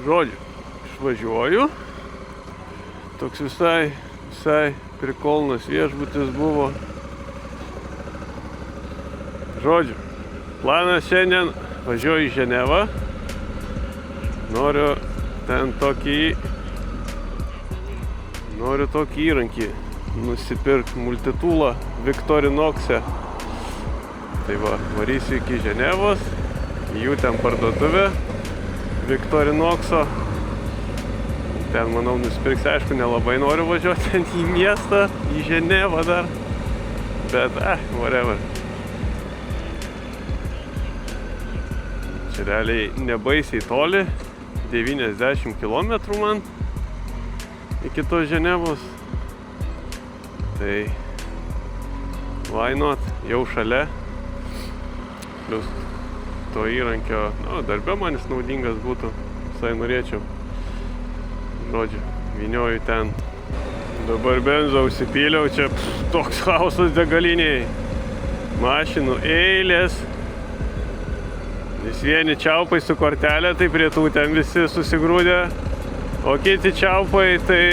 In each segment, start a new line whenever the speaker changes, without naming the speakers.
Žodžiu, išvažiuoju. Toks visai prikolnas viešbutis buvo. Žodžiu, planas šiandien važiuoju į Ženevą. Noriu tokį įrankį nusipirkti multitoolą Victorinox'e. Tai va, varysiu iki Ženevos, jų ten parduotuvė Victorinox'o. Ten, manau, nusipirksiu, aišku, nelabai noriu važiuoti ten į miestą, į Ženevą dar. Bet, whatever. Čia realiai nebaisiai toli, 90 km man iki tos Ženevos. Tai why not, jau šalia. Plius to įrankio, darbe man jis naudingas būtų, visai norėčiau. Žodžiu, vynioju ten. Dabar benzą užsipyliau, čia toks chaosas degaliniai. Mašinų eilės. Vis vieni čiaupai su kortelė, tai prie tų ten visi susigrūdė. O kiti čiaupai, tai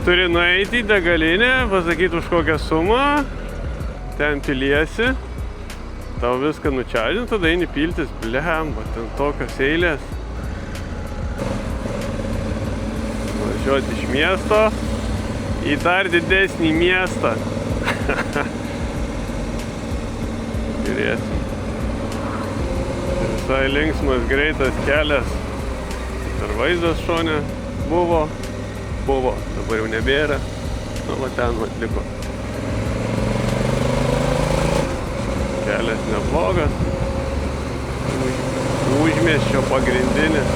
turi nueiti į degalinę, pasakyti už kokią sumą. Ten piliesi. Tau viską nučiažint, tada eini piltis, blemba, ten tokios eilės. Važiuoti iš miesto į dar didesnį miestą. Žiūrėsim. Visai linksmas, greitas kelias. Ir vaizdas šone buvo, dabar jau nebėra. Va ten liko. Kelias neblogas. Užmiesčio pagrindinis.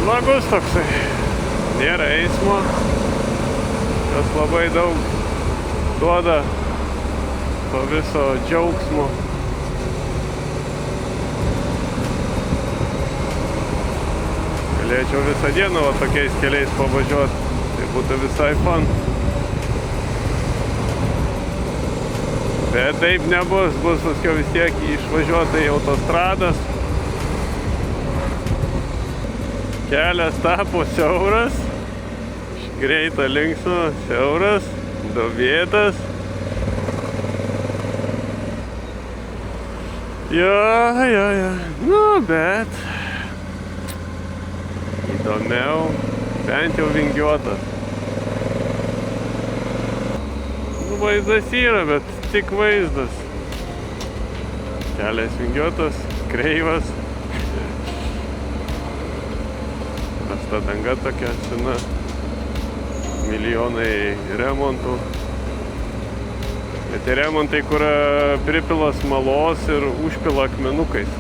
Smagus toksai. Nėra eismo. Kas labai daug duoda to viso džiaugsmo. Galėčiau visą dieną tokiais keliais pavažiuoti. Tai būtų visai fun. Bet taip nebus. Bus paskiau vis tiek išvažiuota į autostradas. Kelias tapo siauras. Greita linksma, siauras, duobėtas. Jo. Bet įdomiau, bent jau vingiuotas. Vaizdas yra, bet tik vaizdas. Kelias vingiuotas, kreivas. Prasta danga tokia sena. Milijonai remontų. Bet remontai, kur pripila smalos ir užpila akmenukais.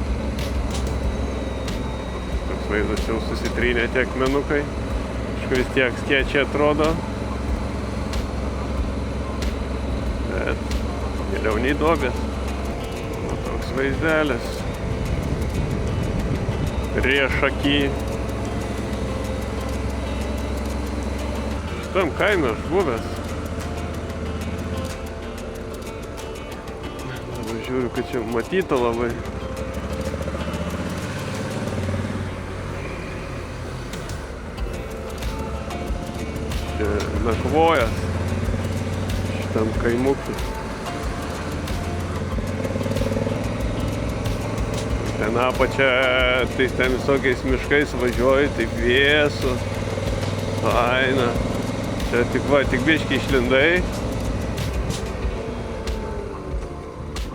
Toks vaizdas jau susitrynė tie akmenukai. Kažkur vis tiek skėčiai atrodo. Bet giliau nei duobės. Toks vaizdelis. Priešaky. Šitam kaime aš buvęs. Žiūriu, kad čia matyta labai. Čia nakvojas šitam kaimukui. Ten apačia, tai ten visokiais miškais važiuoji, taip vėsu. Faina. Čia tik biškį išlindai.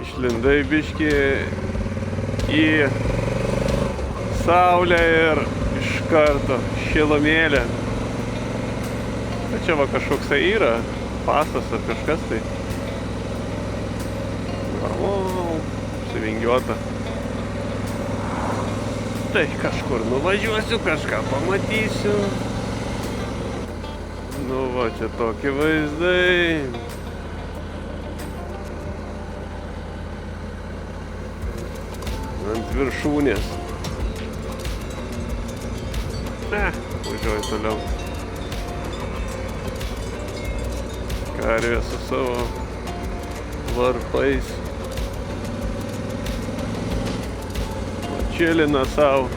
Išlindai biškį į saulę ir iš karto šilumėlė. Čia va kažkoksai yra pastas ar kažkas tai. Suvingiuota. Tai kažkur nuvažiuosiu, kažką pamatysiu. Nu va, čia tokie vaizdai. Ant viršūnės. Važiuoju toliau. Karvė su savo varpais. čilina savo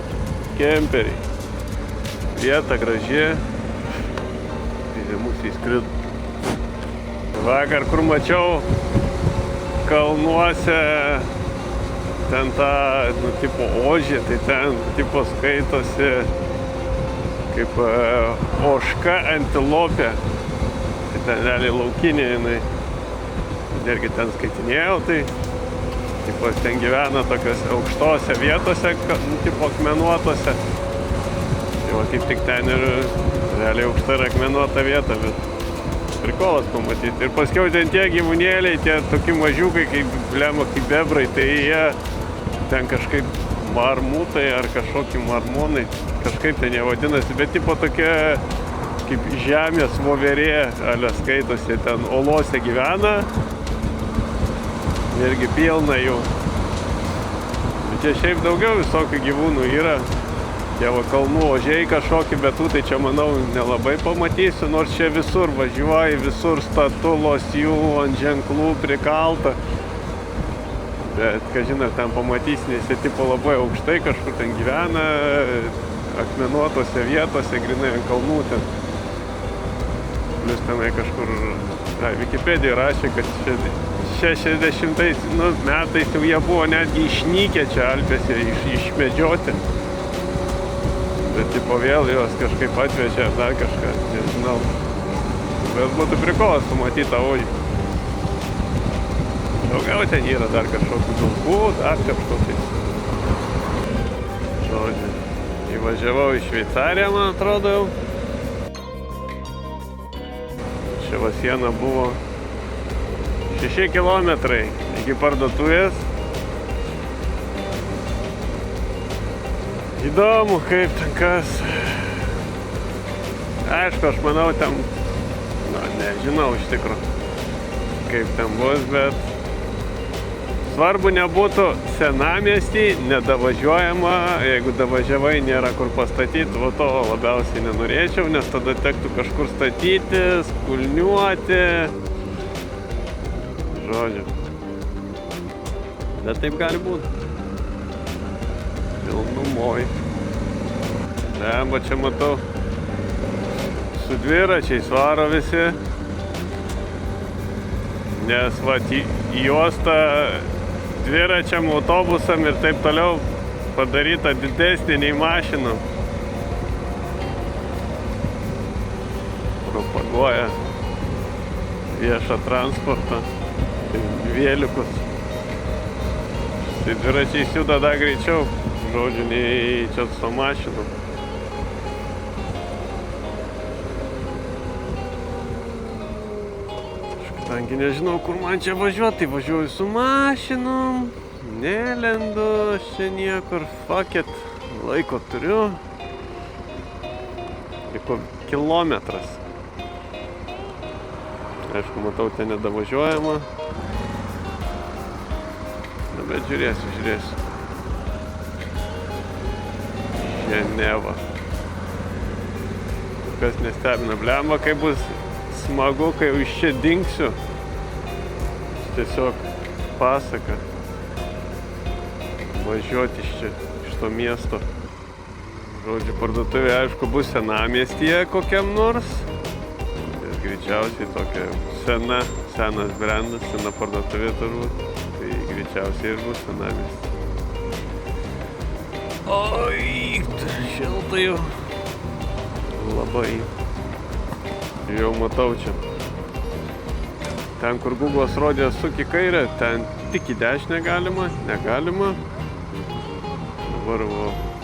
kemperį. Vieta graži. Tai mūsų įskrido. Vakar, kur mačiau kalnuose ten tą, tipo ožį, tai ten tipo skaitosi kaip ožka antilopė. Tai ten realiai laukinė jinai. Irgi ten skaitinėjau, tai tipo ten gyvena tokiose aukštose vietose, tipo akmenuotose. Tai va kaip tik ten ir realiai aukšta ir akmenuota vieta, bet prikolas pamatyti. Ir paskiau ten tie gyvūnėliai, tie tokie mažiukai, kaip bebrai, tai jie ten kažkaip marmutai ar kažkokie marmonai, kažkaip ten jie vadinasi, bet tipo tokie kaip žemės voverė, ale skaitosi, ten olose gyvena, irgi pilna jų. Bet čia šiaip daugiau visokių gyvūnų yra. Tie va kalnų ožiai kažkokį, bet tų tai čia, manau, nelabai pamatysiu, nors čia visur važiuoji, visur statulos jų ant ženklų prikalta. Bet, ką žinai, ten pamatysi, nes jie tipo labai aukštai kažkur ten gyvena, akmenuotose vietose, grinai ant kalnų ten. Plius tenai kažkur, Wikipedija rašė, kad 60 metais jau jie buvo netgi išnykę čia Alpėse, išmedžioti. Bet tipo vėl juos kažkaip atvežė ar dar kažką, nežinau. Bet būtų prikolas pamatyti tą ožį. Daugiau ten yra dar kažkokių vilkų, dar kažkokiais. Žodžiu, įvažiavau į Šveicariją, man atrodo jau. Čia va siena buvo 6 kilometrai iki parduotuvės. Įdomu, kaip ten kas. Aišku, aš manau, ten, nežinau iš tikrųjų, kaip ten bus, bet svarbu nebūtų senamiestį, nedavažiuojama, jeigu davažiavai nėra kur pastatyti, o to labiausiai nenorėčiau, nes tada tektų kažkur statytis, kulniuoti. Žodžiu. Bet taip gali būti. Pilnumoj. Lemba, čia matau, su dviračiais varo visi, nes va, juosta dviračiam, autobusam ir taip toliau padaryta didesnė nei mašinam. Propaguoja viešą transportą, vėlikus. Tai dviračiai juda dar greičiau, žodžiu, nei čia su mašinu. Kadangi nežinau, kur man čia važiuoti, tai važiuoju su mašinom, nelendu aš čia niekur, fuck it, laiko turiu. Liko kilometras. Aišku, matau, ten nedavažiuojama. Bet žiūrėsiu. Ženeva. Kas nestebina, blemba, kai bus smagu, kai jau iš čia dingsiu. Tiesiog pasaka. Važiuoti iš čia, iš to miesto. Žodžiu, parduotuvė, aišku, bus senamiestyje kokiam nors. Bet greičiausiai tokia senas brendas, sena parduotuvė turbūt. Tai greičiausiai ir bus senamiesty. Oi, šilta jau. Labai. Jau matau čia. Ten, kur Google'as rodė suk į kairę, ten tik į dešinę negalima. Dabar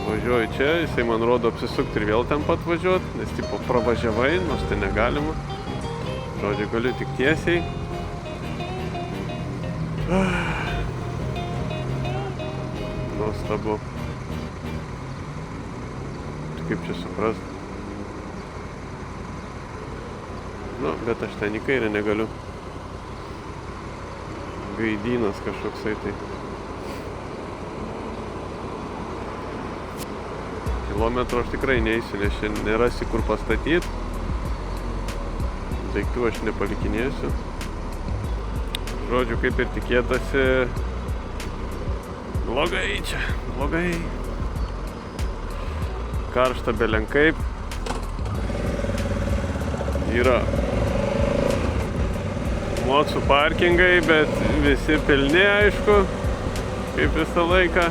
važiuoju čia, jisai man rodo apsisukti ir vėl ten pat važiuoti, nes tipo pravažiavai, nors tai negalima. Žodžiu, galiu tik tiesiai. Nuostabu. Kaip čia suprast? Nu, bet aš ten į kairę negaliu. Gaidynas kažkoksai tai. Kilometrų aš tikrai neįsiu, nes čia nerasi kur pastatyti. Daiktų aš nepalikinėsiu. Žodžiu, kaip ir tikėtasi, blogai čia, blogai. karšta belenkaip. Yra mocų parkingai, bet visi pilni, aišku, kaip visą laiką.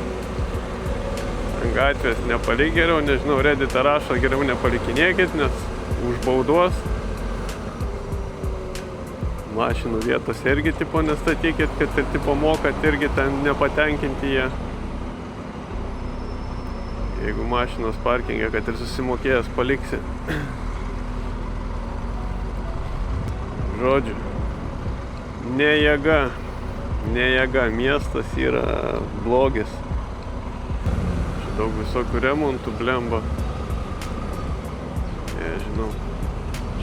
Gatvės nepalik geriau, nežinau, Reddit'e rašo, geriau nepalikinėkit, nes užbaudos. Mašinų vietos irgi tipo nestatykit, kad ir tipo mokat, irgi ten nepatenkinti jie. Jeigu mašinos parkingė, kad ir susimokėjęs paliksi. Žodžiu, ne jėga, miestas yra blogis. Čia daug visokių remontų blemba. Nežinau,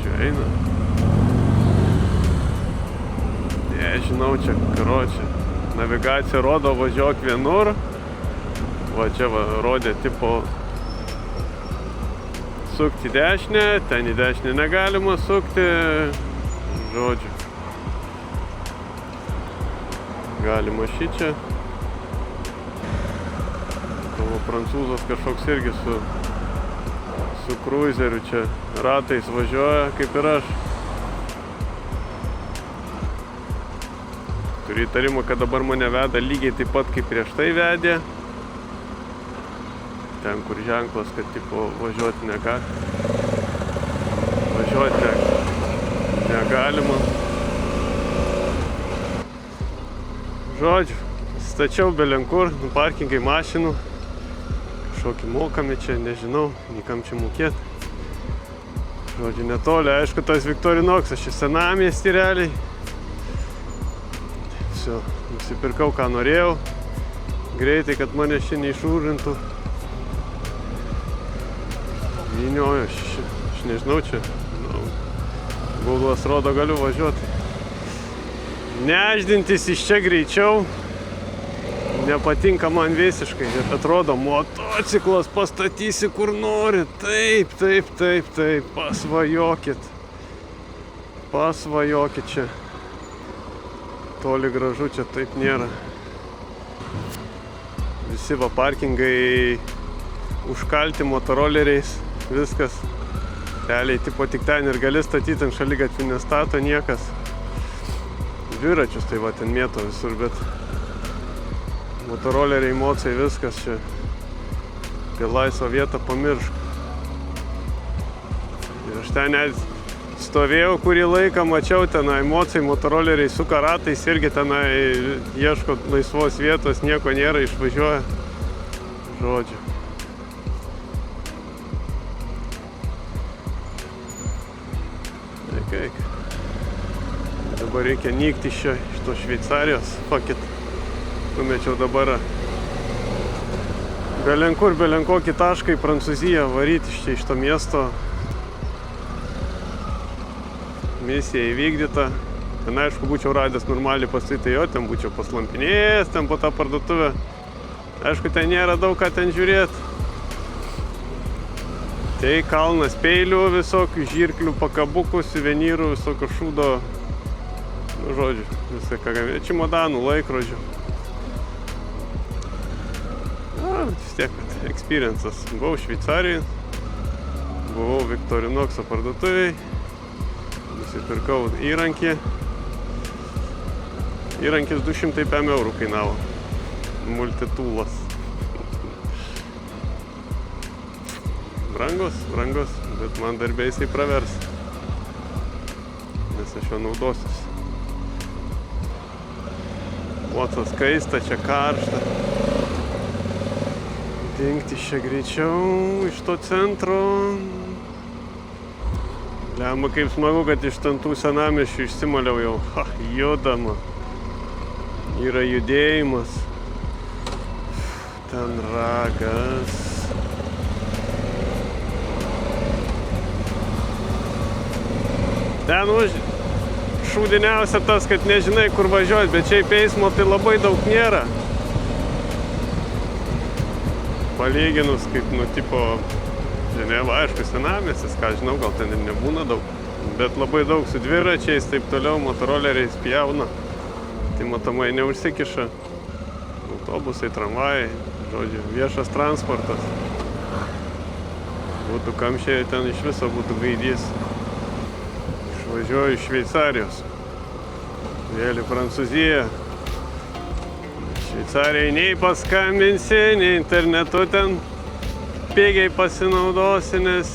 čia eina. Nežinau, čia karočią. Navigacija rodo važiuok vienur. Va čia va, rodė tipo sukti dešinę, ten į dešinę negalima sukti. Žodžiu. Galima šičia. Tavo prancūzas kažkoks irgi su cruiseriu čia ratais važiuoja, kaip ir aš. Turiu įtarimą, kad dabar mane veda lygiai taip pat, kaip prieš tai vedė. Ten, kur ženklas, kad tipo važiuoti negalima. Žodžiu, stačiau belenkur, parkingai mašinų. Kažkokį mokami čia, nežinau, nikam čia mokėt. Žodžiu, netoli, aišku, tas Viktorinoksas, čia senamiestį realiai. Visio, nusipirkau, ką norėjau. Greitai, kad mane šiandien neišūžintų. Vynioju, aš nežinau čia. Google'as rodo, galiu važiuoti. Neždintis iš čia greičiau. Nepatinka man visiškai. Atrodo, motociklas pastatysi kur nori. Taip. Pasvajokit čia. Toli gražu čia taip nėra. Visi va parkingai užkalti motoroleriais. Viskas. Realiai tipo tik ten ir gali statyti ant šaligatvių, nestato niekas. Dviračius tai va ten mėto visur, bet motoroleriai, mocai, viskas čia. Apie laisvą vietą pamiršk. Ir aš ten net stovėjau kurį laiką, mačiau tenai mocai, motoroleriai su karatais irgi tenai ieško laisvos vietos, nieko nėra, išvažiuoja. Žodžiu. Dabar reikia nykti iš tos Šveicarijos. Fakit, numečiau dabar belenkokį tašką į Prancūziją, varyti iš čia iš to miesto. Misija įvykdyta. Ten aišku būčiau radęs normaliai pastatyti jo, ten būčiau paslampinėjęs, ten po tą parduotuvę. Aišku, ten nėra daug ką ten žiūrėti. Tai kalnas peilių visokių, žirklių, pakabukų, suvenyrų, visokio šūdo. Nu, žodžiu, visą ką gamė. Čimodanų, laikrodžių. Vis tiek, experiences. Buvau Šveicarijai, buvau Viktorinokso parduotuviai, nusipirkau įrankį. Įrankis 205 eurų kainavo. Multitoolas. Brangus, bet man darbė jisai pravers. Nes aš jo naudosiuosi. Mocas kaista, čia karšta. Dingti čia greičiau iš to centro. Lemba, kaip smagu, kad iš ten tų senamiesčių išsimaliau jau. Judama. Yra judėjimas. Ten ragas. Ten šūdiniausia tas, kad nežinai, kur važiuoti, bet šiaip eismo tai labai daug nėra. Palyginus, kaip, tipo, Ženeva, aišku, senamiestis, ką žinau, gal ten ir nebūna daug, bet labai daug su dviračiais, taip toliau, motoroleriais pjauna. Tai matomai neužsikiša. Autobusai, tramvajai, žodžiu, viešas transportas. Būtų kamščiai, ten iš viso būtų gaidys. Išvažiuoju iš Šveicarijos. Vėl į Prancūziją. Šveicarijai nei paskambinsi, nei internetu ten pigiai pasinaudosi, nes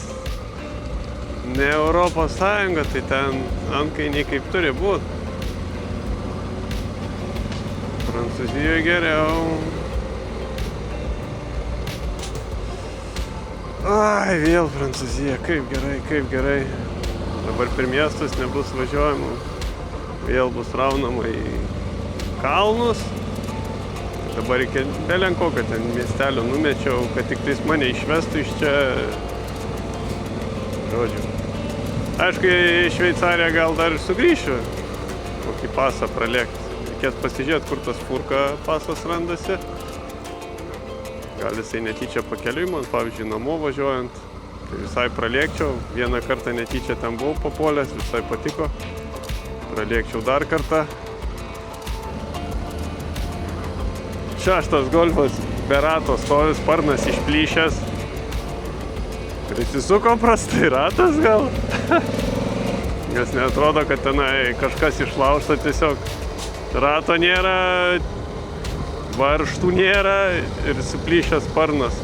ne Europos Sąjunga, tai ten antkainiai kaip turi būt. Prancūzijoje geriau. Ai, vėl Prancūzija, kaip gerai, kaip gerai. Dabar per miestus nebus važiuojama. Vėl bus raunama į kalnus. Dabar iki belenko, kad ten miestelio numečiau, kad tik tais mane išvestų iš čia. Žodžiu. Aišku, į Šveicariją gal dar ir sugrįšiu. Kokį pasą pralėkti. Reikės pasižiūrėti, kur tas furka pasas randasi. Gal jisai netyčia pakeliui man, pavyzdžiui, namo važiuojant. Tai visai pralėkčiau. Vieną kartą netyčia ten buvau papuolęs, visai patiko. Pralėkčiau dar kartą. 6 golfas be rato stovi, sparnas išplyšęs. Prisisuko prastai ratas gal. Nes neatrodo, kad tenai kažkas išlaužta, tiesiog rato nėra, varžtų nėra ir suplyšęs sparnas.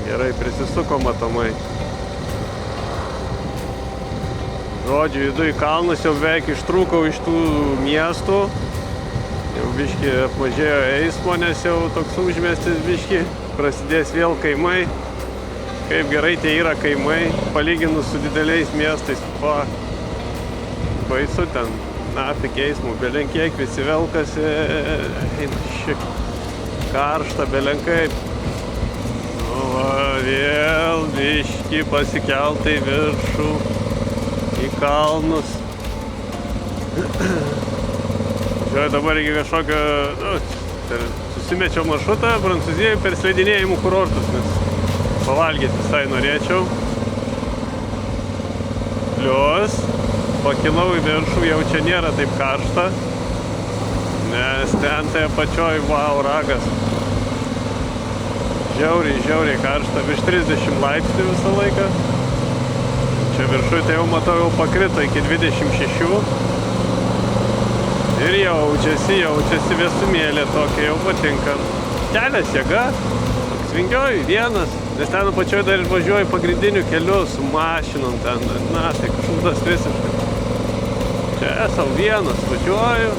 Gerai prisisuko matomai. Žodžiu, judu į kalnus, jau beveik ištrūkau iš tų miestų. Jau biški apmažėjo eismo, nes jau toks užmiestis biški. Prasidės vėl kaimai. Kaip gerai tie yra kaimai, palyginus su dideliais miestais. Baisu ten, nafik eismų, belenkiek visi velkasi, eina šiek karšta, belenkai. Vėl biški pasikeltai viršų į kalnus. Žiūrėjau dabar iki kažkokio, susimečiau maršrutą Prancūzijoje per slidinėjimų kurortus, nes pavalgyti visai norėčiau. Plius, pakilau į viršų, jau čia nėra taip karšta, nes ten tai apačioj, wow, ragas. Žiauriai karšta, virš 30 laipsnių visą laiką. Čia viršui tai jau matau, jau pakrito iki 26. Ir jaučiasi vėsumėlė tokia, jau patinka. Kelias jėga, svingioju vienas, nes ten apačioj dar važiuoju pagrindiniu keliu su mašinom ten, na, tai šūdas visiškai. Čia sau vienas važiuoju.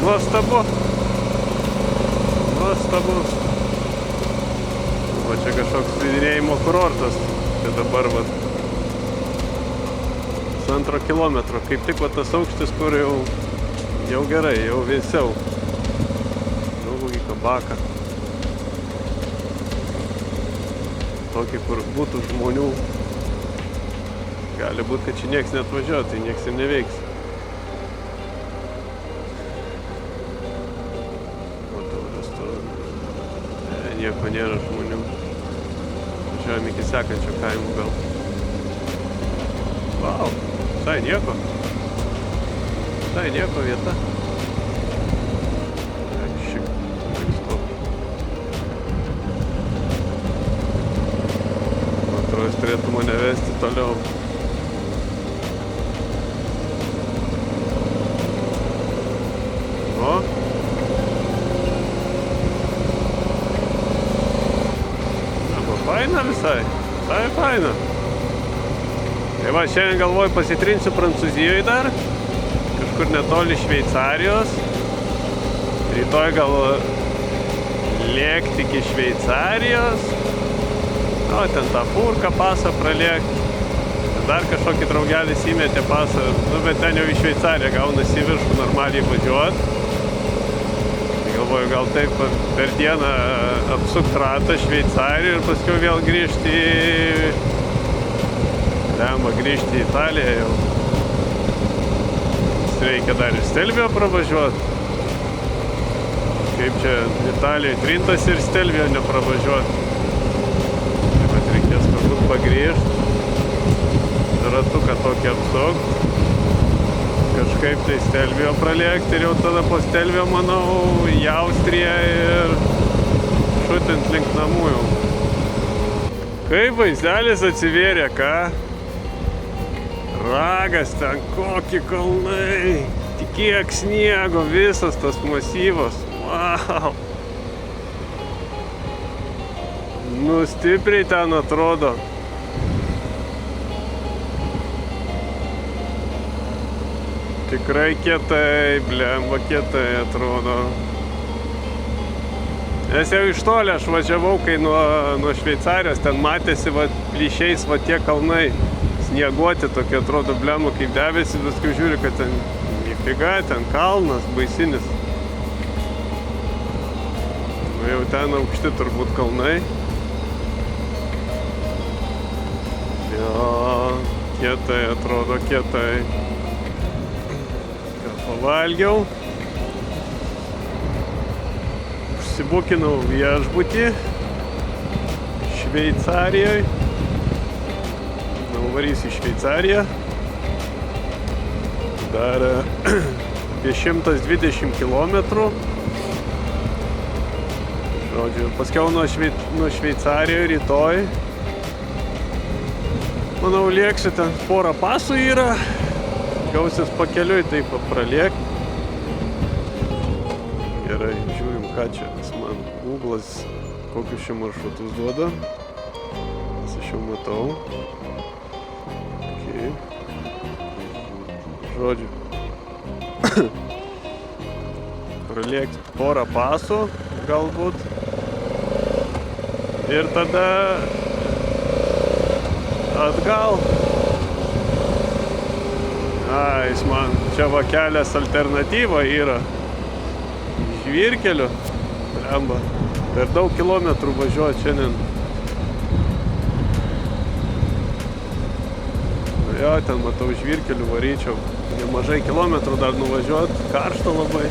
Nuostabu. O čia kažkoks slidinėjimo kurortas. Čia dabar vat 2 kilometro. Kaip tik vat tas aukštis, kur jau gerai, jau vėsiau. Į kabaką. Tokį, kur būtų žmonių. Gali būt, kad čia nieks neatvažiuoja, tai nieks ir neveiks. Nieko nėra žmonių. Važiuojam iki sekančio kaimų gal. Vau, tai nieko. Tai nieko vieta. Atrodo, jis turėtų mane vesti toliau. O? Faina visai, tai faina. Tai va, šiandien galvoju pasitrinsiu Prancūzijoje dar, kažkur netoli Šveicarijos. Rytoj gal lėkti iki Šveicarijos. O, ten tą furką pasą pralėkti. Dar kažkokį draugelis įmetė pasą, bet ten jau į Šveicariją gaunasi į viršų normaliai važiuoti. Galvoju, gal taip per dieną apsukt ratą Šveicariją ir paskui vėl grįžti į Italiją jau. Reikia dar ir Stelvio pravažiuoti. Kaip čia Italijoje Trintas ir Stelvio nepravažiuoti. Taip pat reikės kažkur pagrįžti. Ratuką tokį apsukt. Kažkaip tai Stelvio pralėkti ir jau tada po Stelvio, manau, į Austriją ir šutint link namų jau. Kaip vaizdelis atsivėrė, ką? Ragas ten, kokie kalnai. Tik kiek sniego, visas tas masyvas. Wow. Nu, stipriai ten atrodo. Tikrai kietai, blemba kietai atrodo. Nes jau iš toli aš važiavau, kai nuo Šveicarijos ten matėsi plyšiais tie kalnai snieguoti, tokie atrodo blemba kaip debesi, viskai žiūri, kad ten nifiga, ten kalnas baisinis. Nu, jau ten aukšti turbūt kalnai. Jo, kietai atrodo, kietai. Pavalgiau, užsibukinau viešbutį Šveicarijoje. Varysiu į Šveicariją. Dar apie 120 kilometrų. Žodžiu, paskiau nuo Šveicarijoje rytoj. Manau, lėksiu, ten porą pasų yra. Gausis pakeliui, taip praliek. Gerai, žiūrim, ką čia man Google'as, kokius čia maršrutus duoda. Nes aš jau matau. Okay. Žodžiu. Praliek porą pasų, galbūt. Ir tada atgal. Jis man čia va kelias alternatyva yra žvyrkeliu. Blemba. Per daug kilometrų važiuoti šiandien. Jo, ten matau žvyrkeliu varyčiau. Nemažai kilometrų dar nuvažiuoti. Karšta labai.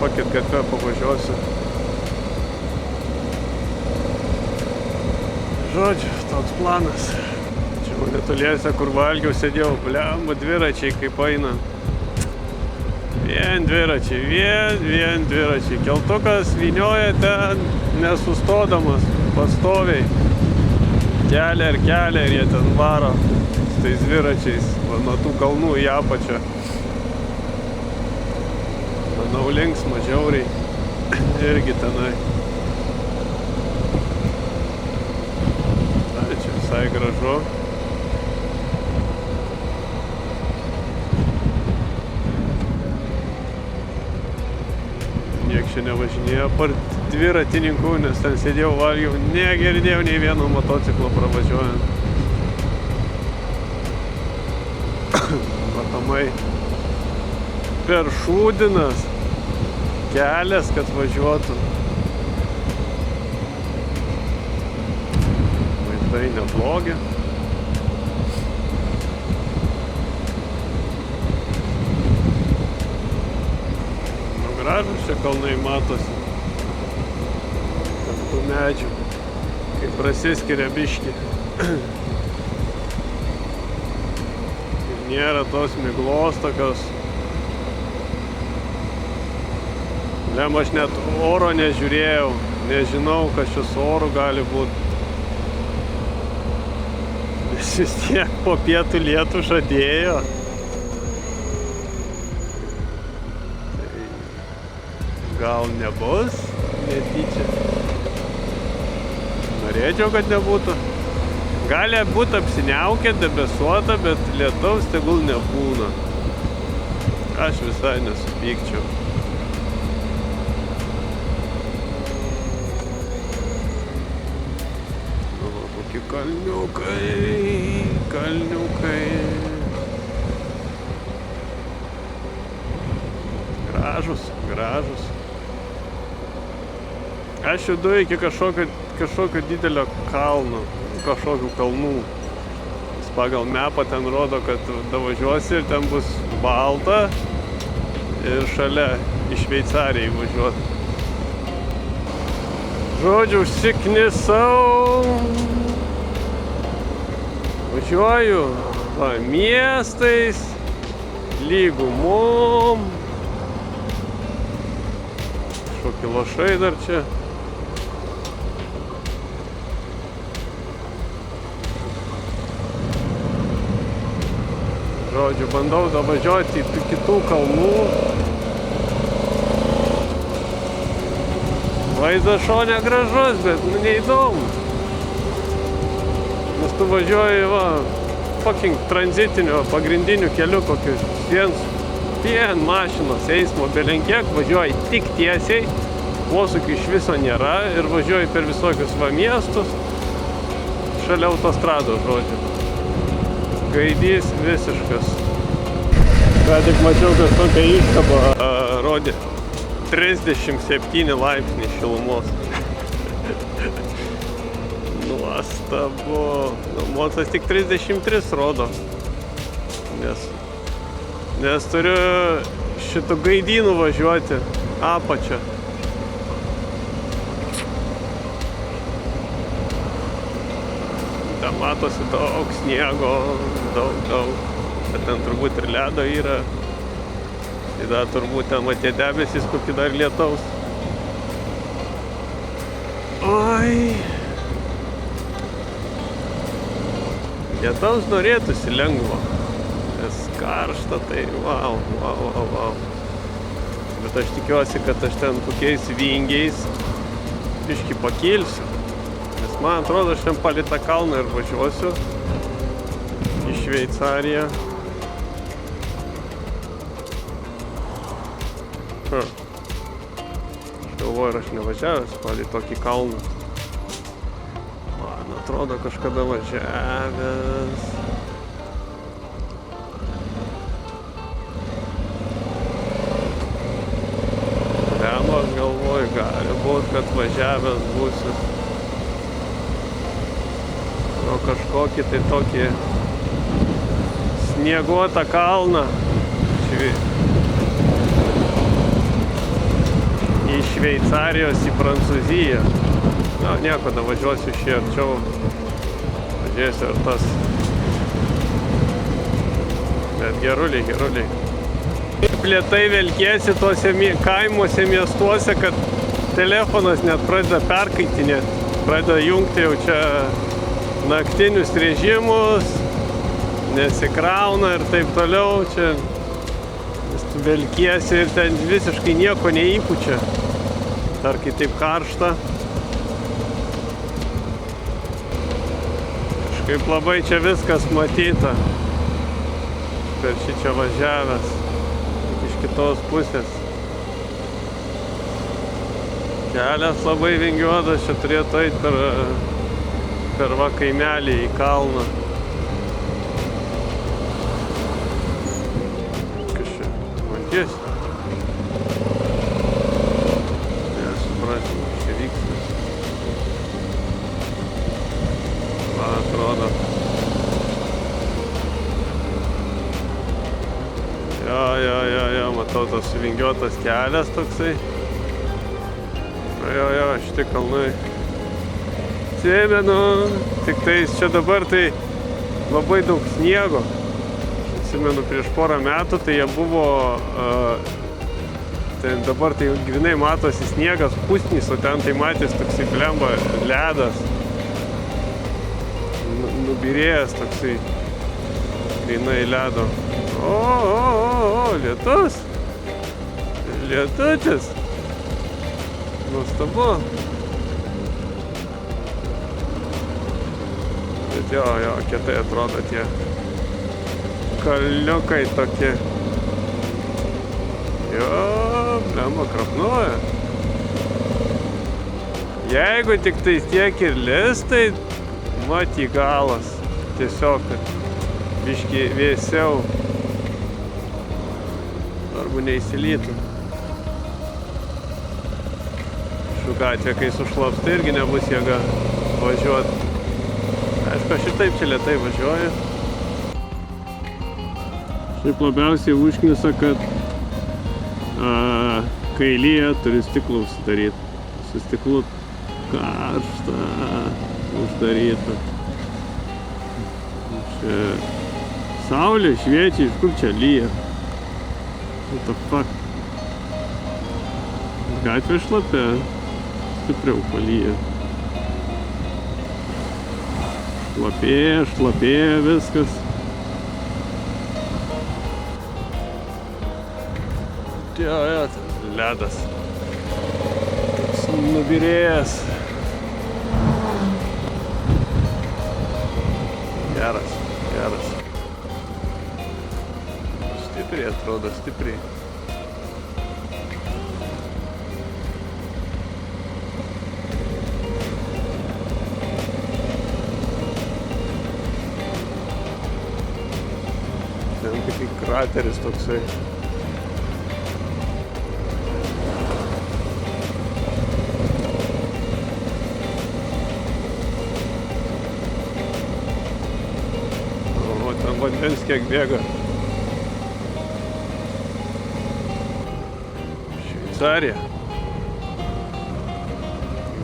Pakit gatvę pavažiuosiu. Žodžiu, toks planas. Netoliese, kur valgiau, sėdėjau, blemba, dviračiai kaip eina. Vien dviračiai. Keltukas vynioja ten nesustodamas, pastoviai. Kelia ir jie ten varo su tais dviračiais, nuo tų kalnų į apačią. Manau, linksma, žiauriai. Irgi tenai. Čia visai gražu. Niek čia nevažinėjo apart dviratininkų, nes ten sėdėjau, valgiau, negirdėjau nei vieno motociklo pravažiuojant. Matomai per šūdinas kelias, kad važiuotų. Vaizdai neblogi. Gražus čia kalnai matosi. Tarp tų medžių, kaip prasiskiria biškį. Ir nėra tos miglos tokios. Lem, aš net oro nežiūrėjau. Nežinau, kas čia su oru gali būti. Nes vis tiek po pietų lietų žadėjo. Gal nebus, netyčia. Norėčiau, kad nebūtų. Gali būti apsiniaukę, debesuota, bet lietaus tegul nebūna. Aš visai nesupykčiau. O, kokie kalniukai. Gražus. Aš judu iki kažkokio didelio kalno, kažkokių kalnų. Pagal mapą ten rodo, kad davažiuosi ir ten bus balta ir šalia į Šveicariją važiuoti. Žodžiu, užsiknisau. Važiuoju miestais, lygumom. Kažkokie lašai dar čia. Žodžiu, bandau davažiuoti į kitų kalnų. Vaizdas šone gražus, bet neįdomu. Nes tu važiuoji, fucking tranzitiniu, pagrindiniu keliu, kokius vien mašinos eismo belenkiek, važiuoji tik tiesiai, posūkių iš viso nėra ir važiuoji per visokius miestus, šalia autostrados, žodžiu. Gaidys visiškas. Ką tik mačiau, kad tokia iškaba rodė 37 laipsniai šilumos. Nuostabu. Mocas tik 33 rodo. Nes turiu šitų gaidynų važiuoti apačią. Ten matosi daug sniego, daug. Bet ten turbūt ir ledo yra. Tai turbūt ten matė debesis, kokį dar lietaus. Oi. Lietaus norėtųsi lengvo. Nes karšta, tai wow. Bet aš tikiuosi, kad aš ten kokiais vingiais biškį pakilsiu. Nes man atrodo, aš ten palei tą kalną ir važiuosiu į Šveicariją. Aš galvoju, ar aš nevažiavęs palei tokį kalną. Man atrodo, kažkada važiavęs. Aš galvoju, gali būt, kad važiavęs būsiu. O kažkokį tai tokį snieguotą kalną į Šveicarijos, į Prancūziją. Na, nieko, važiuosiu šį arčiau. Važiuosiu ar tas. Bet geruliai. Taip lėtai velkiesi tuose kaimuose, miestuose, kad telefonas net pradeda perkaitinėti. Pradeda jungti jau čia naktinius režimus, nesikrauna ir taip toliau. Čia velkiesi ir ten visiškai nieko neįpučia. Dar kai taip karšta. Kažkaip labai čia viskas matyta. Per šį čia važiavęs. Kitos pusės. Kelias labai vingiuotas, čia turėtų eiti per kaimelį į kalną. Kas čia? Matys? Nesuprasiu, kas čia vyksta. Man atrodo. Jo, matau tas suvingiuotas kelias toksai. Jo, šitie kalnai. Atsimenu, tik tais čia dabar tai labai daug sniego. Atsimenu, prieš porą metų tai jie buvo, tai dabar tai grinai matosi sniegas, pusnys, o ten tai matys toksai blemba ledas. Nubirėjęs toksai grinai ledo. O, lietus. Lietutis. Nuostabu. Bet jo, kietai atrodo tie kalniukai tokie. Jo, blemba krapnuoja. Jeigu tik tai tiek ir lis, tai mat į galas. Tiesiog, kad biškį vėsiau. Arba neįsilytų. Gatvė, kai sušlaps, tai irgi nebus jėga važiuoti. Aišku, aš ir taip čia lėtai važiuoju. Šiaip labiausiai užknisa, kad kai lyja, turi stiklą užsidaryti. Su stiklu karšta uždaryta. Čia saulė šviečia, iš kur čia lyja? What the fuck? Gatvė šlapia, stipriau palyja. Šlapėja viskas. Ledas. Nubirėjęs. Geras. Stipriai atrodo, stipriai. Ten kaip krateris toksai. Vandens kiek bėga. Šveicarija.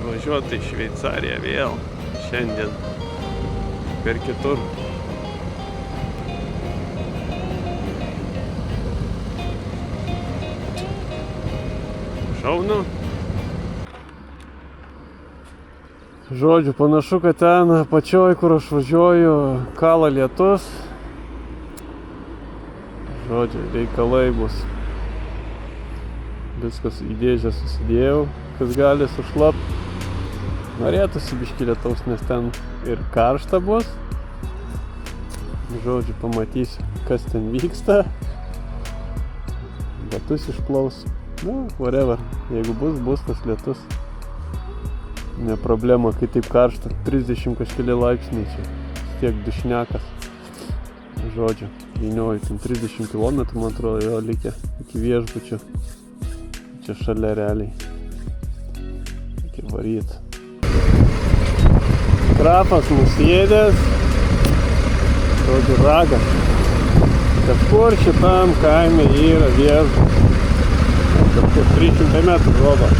Važiuoti į Šveicariją vėl. Šiandien. Per kitur. Šaunu. Žodžiu, panašu, kad ten apačioj, kur aš važiuoju, kala lietus. Žodžiu, reikalai bus. Viskas į dėžę susidėjau, kas gali sušlapt. Norėtųsi biškį lietaus, nes ten ir karšta bus. Žodžiu, pamatysiu, kas ten vyksta. Batus išplaus. Whatever. Jeigu bus tas lietus. Ne problema, kai taip karšta. 30 kažkeli laipsniai čia. Tiek dušnekas. Žodžiu, vynioju, ten 30 km, man atrodo, jo likę iki viešbučio. Čia šalia realiai. Reikia varyt. Krafas nusėdęs. Žodžiu, ragas. Kažkur šitam kaime yra viešbučio. Kažkur 300 metrų rodo.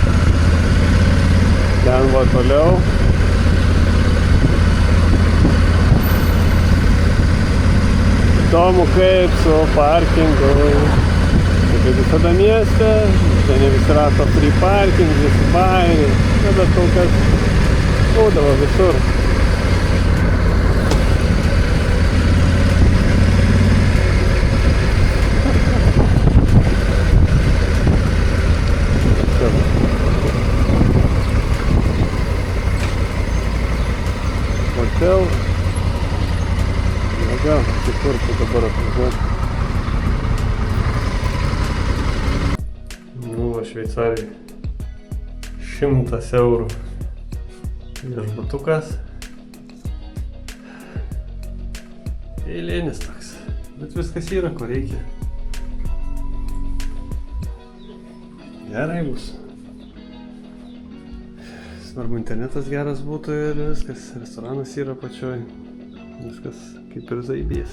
Ten va toliau. Įdomu kaip su parkingu. Kaip visada mieste, čia ne visi rato free parking, visi bairiai. Bet kol kas būdavo visur. Hotel. Gal, kur tu dabar atvažiuoti. Va, Šveicarijai 100 eurų. Viešbutukas. Eilinis toks. Bet viskas yra, ko reikia. Gerai bus. Svarbu, internetas geras būtų ir viskas. Restoranas yra pačioj. Viskas kaip ir zaibės.